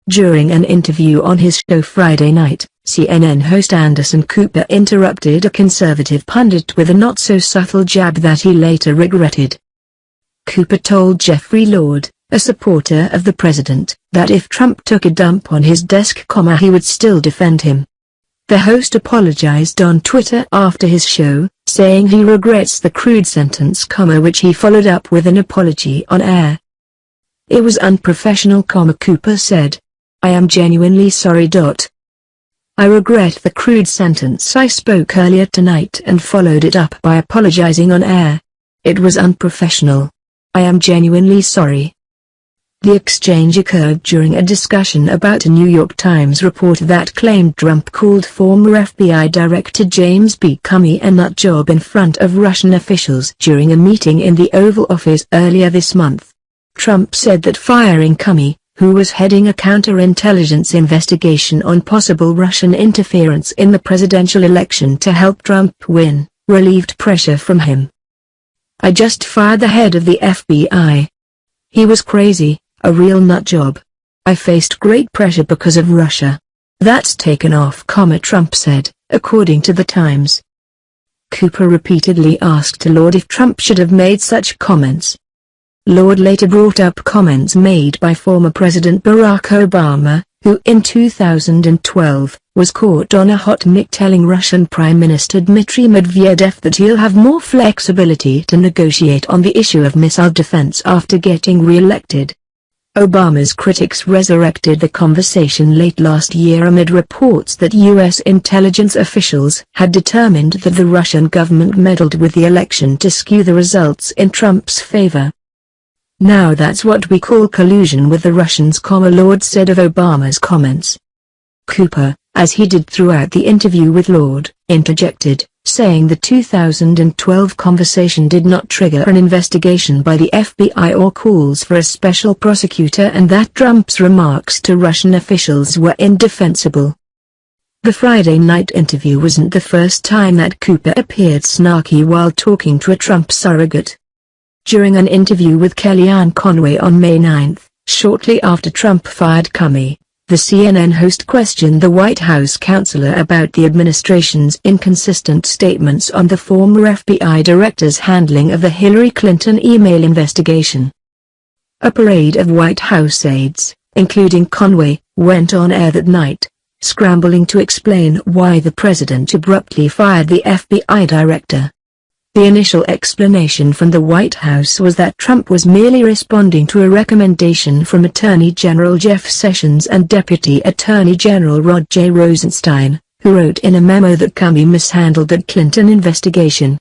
During an interview on his show Friday night, CNN host Anderson Cooper interrupted a conservative pundit with a not-so-subtle jab that he later regretted. Cooper told Jeffrey Lord, a supporter of the president, that if Trump took a dump on his desk, he would still defend him. The host apologized on Twitter after his show, saying he regrets the crude sentence, which he followed up with an apology on air. "It was unprofessional, Cooper said. I am genuinely sorry. I regret the crude sentence I spoke earlier tonight and followed it up by apologizing on air. It was unprofessional. I am genuinely sorry." The exchange occurred during a discussion about a New York Times report that claimed Trump called former FBI Director James B. Comey a nut job in front of Russian officials during a meeting in the Oval Office earlier this month. Trump said that firing Comey, who was heading a counterintelligence investigation on possible Russian interference in the presidential election to help Trump win, relieved pressure from him. "I just fired the head of the FBI. He was crazy, a real nut job. I faced great pressure because of Russia. That's taken off," Trump said, according to the Times. Cooper repeatedly asked Lord if Trump should have made such comments. Lord later brought up comments made by former President Barack Obama, who in 2012, was caught on a hot mic telling Russian Prime Minister Dmitry Medvedev that he'll have more flexibility to negotiate on the issue of missile defense after getting re-elected. Obama's critics resurrected the conversation late last year amid reports that U.S. intelligence officials had determined that the Russian government meddled with the election to skew the results in Trump's favor. "Now that's what we call collusion with the Russians," Lord said of Obama's comments. Cooper, as he did throughout the interview with Lord, interjected, saying the 2012 conversation did not trigger an investigation by the FBI or calls for a special prosecutor, and that Trump's remarks to Russian officials were indefensible. The Friday night interview wasn't the first time that Cooper appeared snarky while talking to a Trump surrogate. During an interview with Kellyanne Conway on May 9, shortly after Trump fired Comey, the CNN host questioned the White House counselor about the administration's inconsistent statements on the former FBI director's handling of the Hillary Clinton email investigation. A parade of White House aides, including Conway, went on air that night, scrambling to explain why the president abruptly fired the FBI director. The initial explanation from the White House was that Trump was merely responding to a recommendation from Attorney General Jeff Sessions and Deputy Attorney General Rod J. Rosenstein, who wrote in a memo that Comey mishandled the Clinton investigation.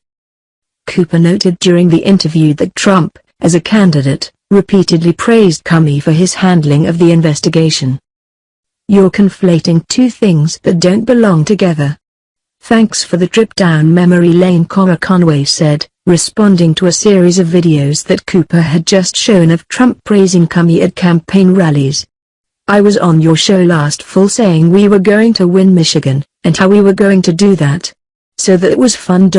Cooper noted during the interview that Trump, as a candidate, repeatedly praised Comey for his handling of the investigation. "You're conflating two things that don't belong together. Thanks for the trip down memory lane," Conway said, responding to a series of videos that Cooper had just shown of Trump praising Comey at campaign rallies. "I was on your show last fall saying we were going to win Michigan, and how we were going to do that. So that was fun."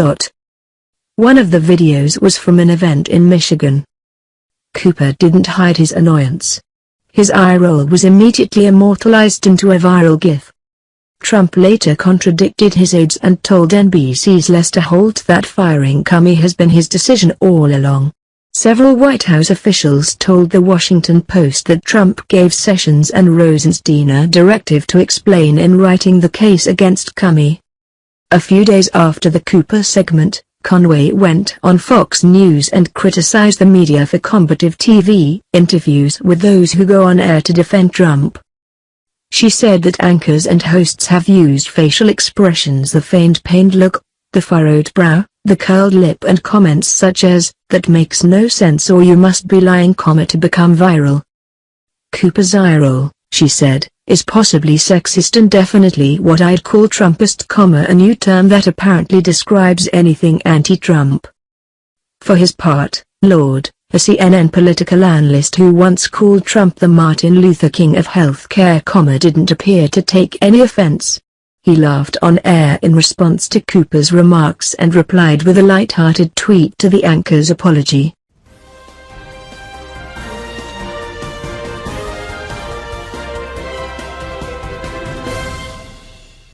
One of the videos was from an event in Michigan. Cooper didn't hide his annoyance. His eye roll was immediately immortalized into a viral GIF. Trump later contradicted his aides and told NBC's Lester Holt that firing Comey has been his decision all along. Several White House officials told The Washington Post that Trump gave Sessions and Rosenstein a directive to explain in writing the case against Comey. A few days after the Cooper segment, Conway went on Fox News and criticized the media for combative TV interviews with those who go on air to defend Trump. She said that anchors and hosts have used facial expressions, the feigned pained look, the furrowed brow, the curled lip, and comments such as, "That makes no sense," or "You must be lying," to become viral. Cooper's eye roll, she said, is possibly sexist and definitely what I'd call Trumpist, a new term that apparently describes anything anti-Trump. For his part, Lord, a CNN political analyst who once called Trump the Martin Luther King of healthcare, didn't appear to take any offense. He laughed on air in response to Cooper's remarks and replied with a light-hearted tweet to the anchor's apology.